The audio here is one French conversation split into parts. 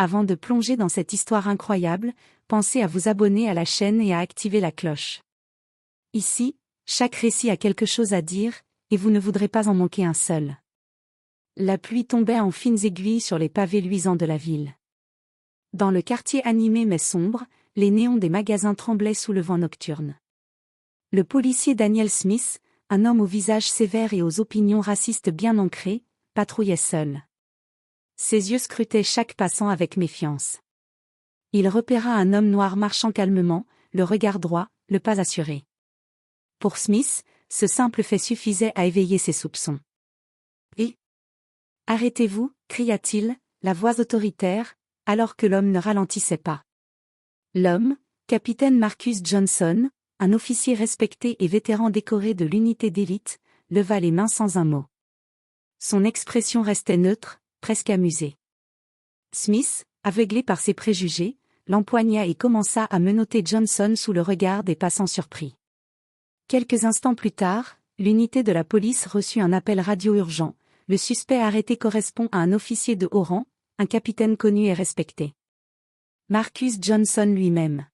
Avant de plonger dans cette histoire incroyable, pensez à vous abonner à la chaîne et à activer la cloche. Ici, chaque récit a quelque chose à dire, et vous ne voudrez pas en manquer un seul. La pluie tombait en fines aiguilles sur les pavés luisants de la ville. Dans le quartier animé mais sombre, les néons des magasins tremblaient sous le vent nocturne. Le policier Daniel Smith, un homme au visage sévère et aux opinions racistes bien ancrées, patrouillait seul. Ses yeux scrutaient chaque passant avec méfiance. Il repéra un homme noir marchant calmement, le regard droit, le pas assuré. Pour Smith, ce simple fait suffisait à éveiller ses soupçons. Et « Arrêtez-vous » cria-t-il, la voix autoritaire, alors que l'homme ne ralentissait pas. L'homme, capitaine Marcus Johnson, un officier respecté et vétéran décoré de l'unité d'élite, leva les mains sans un mot. Son expression restait neutre, presque amusée. Smith, aveuglé par ses préjugés, l'empoigna et commença à menotter Johnson sous le regard des passants surpris. Quelques instants plus tard, l'unité de la police reçut un appel radio urgent. Le suspect arrêté correspond à un officier de haut rang, un capitaine connu et respecté. Marcus Johnson lui-même.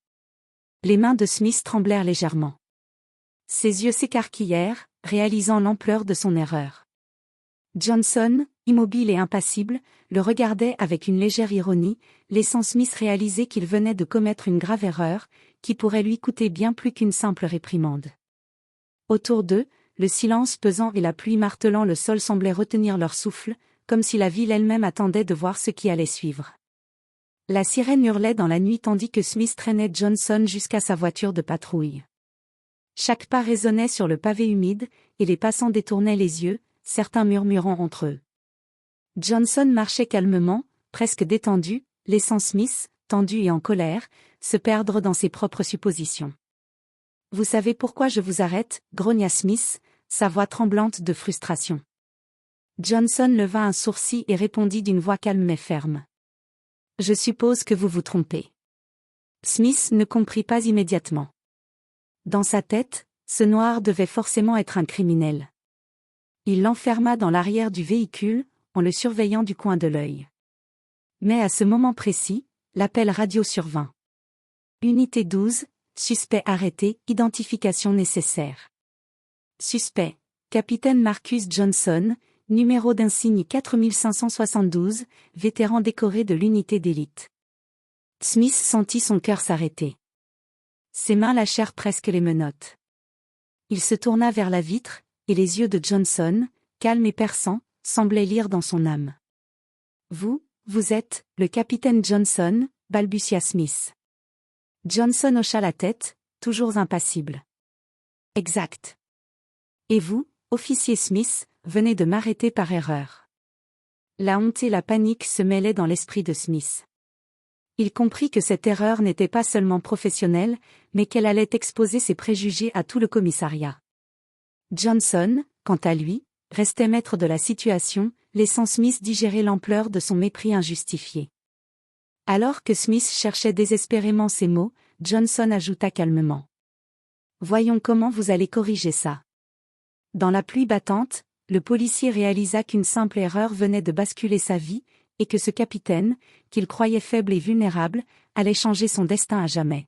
Les mains de Smith tremblèrent légèrement. Ses yeux s'écarquillèrent, réalisant l'ampleur de son erreur. Johnson, immobile et impassible, le regardait avec une légère ironie, laissant Smith réaliser qu'il venait de commettre une grave erreur, qui pourrait lui coûter bien plus qu'une simple réprimande. Autour d'eux, le silence pesant et la pluie martelant le sol semblaient retenir leur souffle, comme si la ville elle-même attendait de voir ce qui allait suivre. La sirène hurlait dans la nuit tandis que Smith traînait Johnson jusqu'à sa voiture de patrouille. Chaque pas résonnait sur le pavé humide, et les passants détournaient les yeux, certains murmurant entre eux. Johnson marchait calmement, presque détendu, laissant Smith, tendu et en colère, se perdre dans ses propres suppositions. « Vous savez pourquoi je vous arrête » grogna Smith, sa voix tremblante de frustration. Johnson leva un sourcil et répondit d'une voix calme mais ferme. « Je suppose que vous vous trompez. » Smith ne comprit pas immédiatement. Dans sa tête, ce noir devait forcément être un criminel. Il l'enferma dans l'arrière du véhicule, en le surveillant du coin de l'œil. Mais à ce moment précis, l'appel radio survint. Unité 12, suspect arrêté, identification nécessaire. Suspect, capitaine Marcus Johnson, numéro d'insigne 4572, vétéran décoré de l'unité d'élite. Smith sentit son cœur s'arrêter. Ses mains lâchèrent presque les menottes. Il se tourna vers la vitre, et les yeux de Johnson, calmes et perçants, semblaient lire dans son âme. « Vous êtes, le capitaine Johnson » balbutia Smith. Johnson hocha la tête, toujours impassible. « Exact. »« Et vous, officier Smith, venez de m'arrêter par erreur. » La honte et la panique se mêlaient dans l'esprit de Smith. Il comprit que cette erreur n'était pas seulement professionnelle, mais qu'elle allait exposer ses préjugés à tout le commissariat. Johnson, quant à lui, restait maître de la situation, laissant Smith digérer l'ampleur de son mépris injustifié. Alors que Smith cherchait désespérément ses mots, Johnson ajouta calmement. « Voyons comment vous allez corriger ça. » Dans la pluie battante, le policier réalisa qu'une simple erreur venait de basculer sa vie, et que ce capitaine, qu'il croyait faible et vulnérable, allait changer son destin à jamais.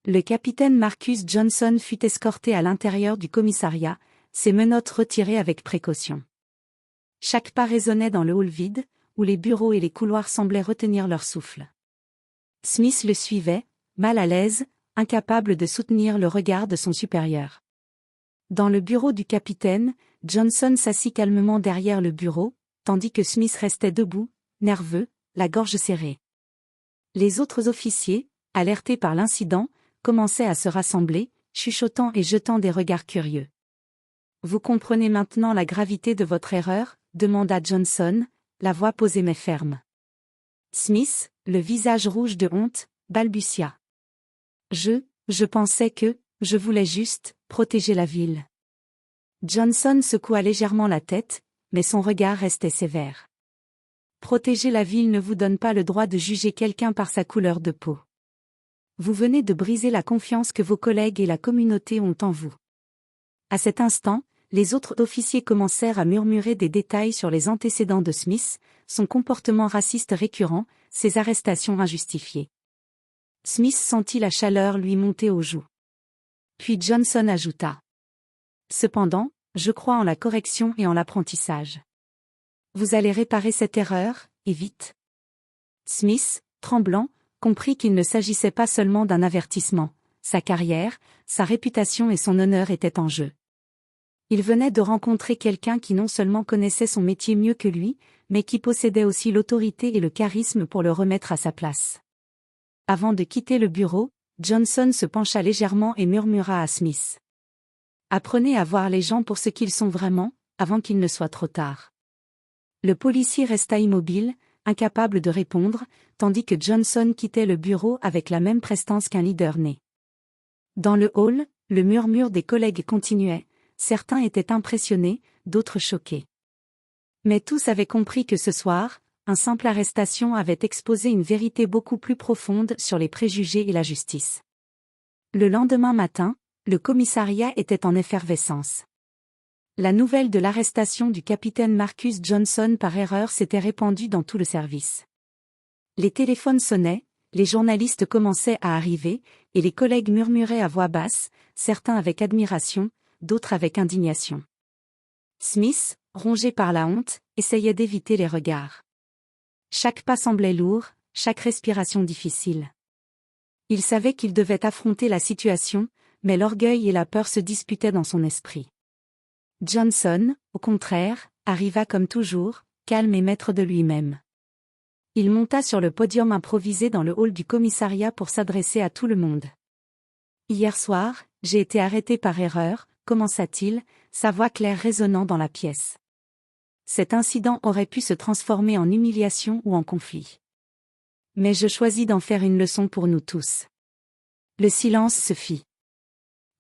Le capitaine Marcus Johnson fut escorté à l'intérieur du commissariat, ses menottes retirées avec précaution. Chaque pas résonnait dans le hall vide, où les bureaux et les couloirs semblaient retenir leur souffle. Smith le suivait, mal à l'aise, incapable de soutenir le regard de son supérieur. Dans le bureau du capitaine, Johnson s'assit calmement derrière le bureau, tandis que Smith restait debout, nerveux, la gorge serrée. Les autres officiers, alertés par l'incident, commençaient à se rassembler, chuchotant et jetant des regards curieux. « Vous comprenez maintenant la gravité de votre erreur » demanda Johnson, la voix posée mais ferme. Smith, le visage rouge de honte, balbutia. « Je pensais que, je voulais juste, protéger la ville. » Johnson secoua légèrement la tête, mais son regard restait sévère. « Protéger la ville ne vous donne pas le droit de juger quelqu'un par sa couleur de peau. Vous venez de briser la confiance que vos collègues et la communauté ont en vous. » À cet instant, les autres officiers commencèrent à murmurer des détails sur les antécédents de Smith, son comportement raciste récurrent, ses arrestations injustifiées. Smith sentit la chaleur lui monter aux joues. Puis Johnson ajouta. Cependant, je crois en la correction et en l'apprentissage. Vous allez réparer cette erreur, et vite. Smith, tremblant, comprit qu'il ne s'agissait pas seulement d'un avertissement, sa carrière, sa réputation et son honneur étaient en jeu. Il venait de rencontrer quelqu'un qui non seulement connaissait son métier mieux que lui, mais qui possédait aussi l'autorité et le charisme pour le remettre à sa place. Avant de quitter le bureau, Johnson se pencha légèrement et murmura à Smith. Apprenez à voir les gens pour ce qu'ils sont vraiment, avant qu'il ne soit trop tard. Le policier resta immobile, incapable de répondre, tandis que Johnson quittait le bureau avec la même prestance qu'un leader né. Dans le hall, le murmure des collègues continuait, certains étaient impressionnés, d'autres choqués. Mais tous avaient compris que ce soir, une simple arrestation avait exposé une vérité beaucoup plus profonde sur les préjugés et la justice. Le lendemain matin, le commissariat était en effervescence. La nouvelle de l'arrestation du capitaine Marcus Johnson par erreur s'était répandue dans tout le service. Les téléphones sonnaient, les journalistes commençaient à arriver, et les collègues murmuraient à voix basse, certains avec admiration, d'autres avec indignation. Smith, rongé par la honte, essayait d'éviter les regards. Chaque pas semblait lourd, chaque respiration difficile. Il savait qu'il devait affronter la situation, mais l'orgueil et la peur se disputaient dans son esprit. Johnson, au contraire, arriva comme toujours, calme et maître de lui-même. Il monta sur le podium improvisé dans le hall du commissariat pour s'adresser à tout le monde. Hier soir, j'ai été arrêté par erreur, commença-t-il, sa voix claire résonnant dans la pièce. Cet incident aurait pu se transformer en humiliation ou en conflit. Mais je choisis d'en faire une leçon pour nous tous. Le silence se fit.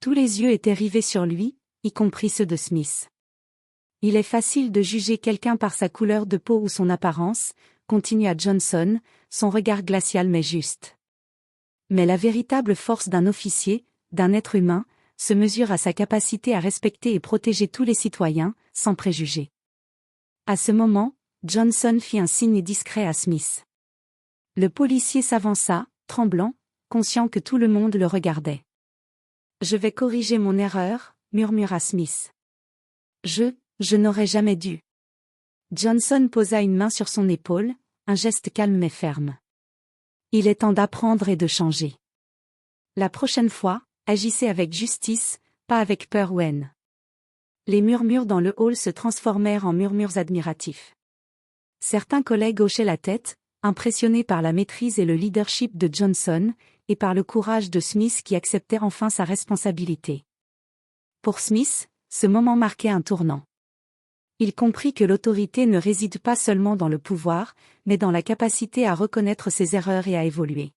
Tous les yeux étaient rivés sur lui, y compris ceux de Smith. Il est facile de juger quelqu'un par sa couleur de peau ou son apparence, continua Johnson, son regard glacial mais juste. Mais la véritable force d'un officier, d'un être humain, se mesure à sa capacité à respecter et protéger tous les citoyens, sans préjugés. À ce moment, Johnson fit un signe discret à Smith. Le policier s'avança, tremblant, conscient que tout le monde le regardait. « Je vais corriger mon erreur », murmura Smith. « Je n'aurais jamais dû. » Johnson posa une main sur son épaule, un geste calme mais ferme. « Il est temps d'apprendre et de changer. La prochaine fois, agissez avec justice, pas avec peur ou haine. » Les murmures dans le hall se transformèrent en murmures admiratifs. Certains collègues hochaient la tête, impressionnés par la maîtrise et le leadership de Johnson, et par le courage de Smith qui acceptait enfin sa responsabilité. Pour Smith, ce moment marquait un tournant. Il comprit que l'autorité ne réside pas seulement dans le pouvoir, mais dans la capacité à reconnaître ses erreurs et à évoluer.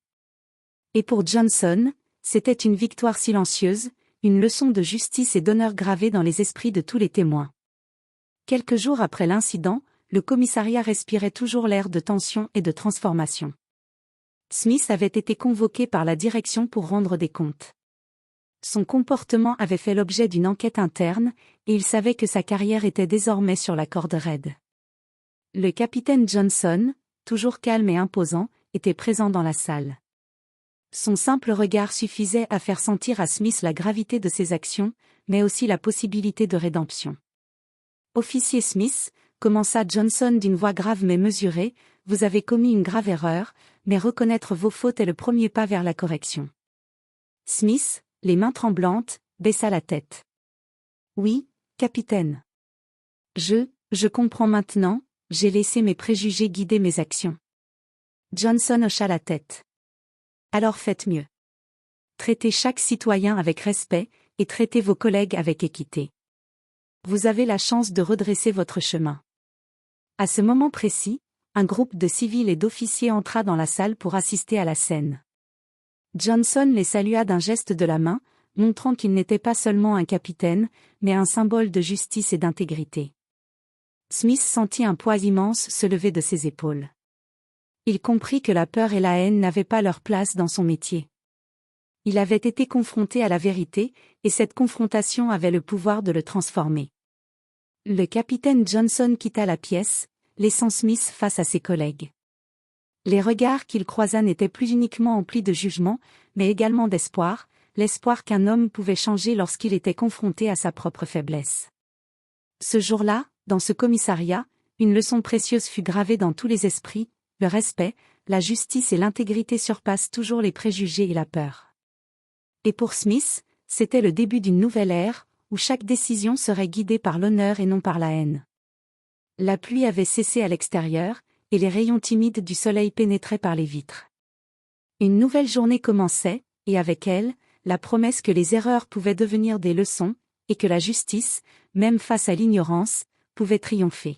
Et pour Johnson, c'était une victoire silencieuse, une leçon de justice et d'honneur gravée dans les esprits de tous les témoins. Quelques jours après l'incident, le commissariat respirait toujours l'air de tension et de transformation. Smith avait été convoqué par la direction pour rendre des comptes. Son comportement avait fait l'objet d'une enquête interne, et il savait que sa carrière était désormais sur la corde raide. Le capitaine Johnson, toujours calme et imposant, était présent dans la salle. Son simple regard suffisait à faire sentir à Smith la gravité de ses actions, mais aussi la possibilité de rédemption. « Officier Smith », commença Johnson d'une voix grave mais mesurée, « vous avez commis une grave erreur, mais reconnaître vos fautes est le premier pas vers la correction. » Smith, les mains tremblantes, baissa la tête. « Oui, capitaine. Je comprends maintenant, j'ai laissé mes préjugés guider mes actions. » Johnson hocha la tête. « Alors faites mieux. Traitez chaque citoyen avec respect, et traitez vos collègues avec équité. Vous avez la chance de redresser votre chemin. » À ce moment précis, un groupe de civils et d'officiers entra dans la salle pour assister à la scène. Johnson les salua d'un geste de la main, montrant qu'il n'était pas seulement un capitaine, mais un symbole de justice et d'intégrité. Smith sentit un poids immense se lever de ses épaules. Il comprit que la peur et la haine n'avaient pas leur place dans son métier. Il avait été confronté à la vérité, et cette confrontation avait le pouvoir de le transformer. Le capitaine Johnson quitta la pièce, laissant Smith face à ses collègues. Les regards qu'il croisa n'étaient plus uniquement emplis de jugement, mais également d'espoir, l'espoir qu'un homme pouvait changer lorsqu'il était confronté à sa propre faiblesse. Ce jour-là, dans ce commissariat, une leçon précieuse fut gravée dans tous les esprits: le respect, la justice et l'intégrité surpassent toujours les préjugés et la peur. Et pour Smith, c'était le début d'une nouvelle ère, où chaque décision serait guidée par l'honneur et non par la haine. La pluie avait cessé à l'extérieur, et les rayons timides du soleil pénétraient par les vitres. Une nouvelle journée commençait, et avec elle, la promesse que les erreurs pouvaient devenir des leçons, et que la justice, même face à l'ignorance, pouvait triompher.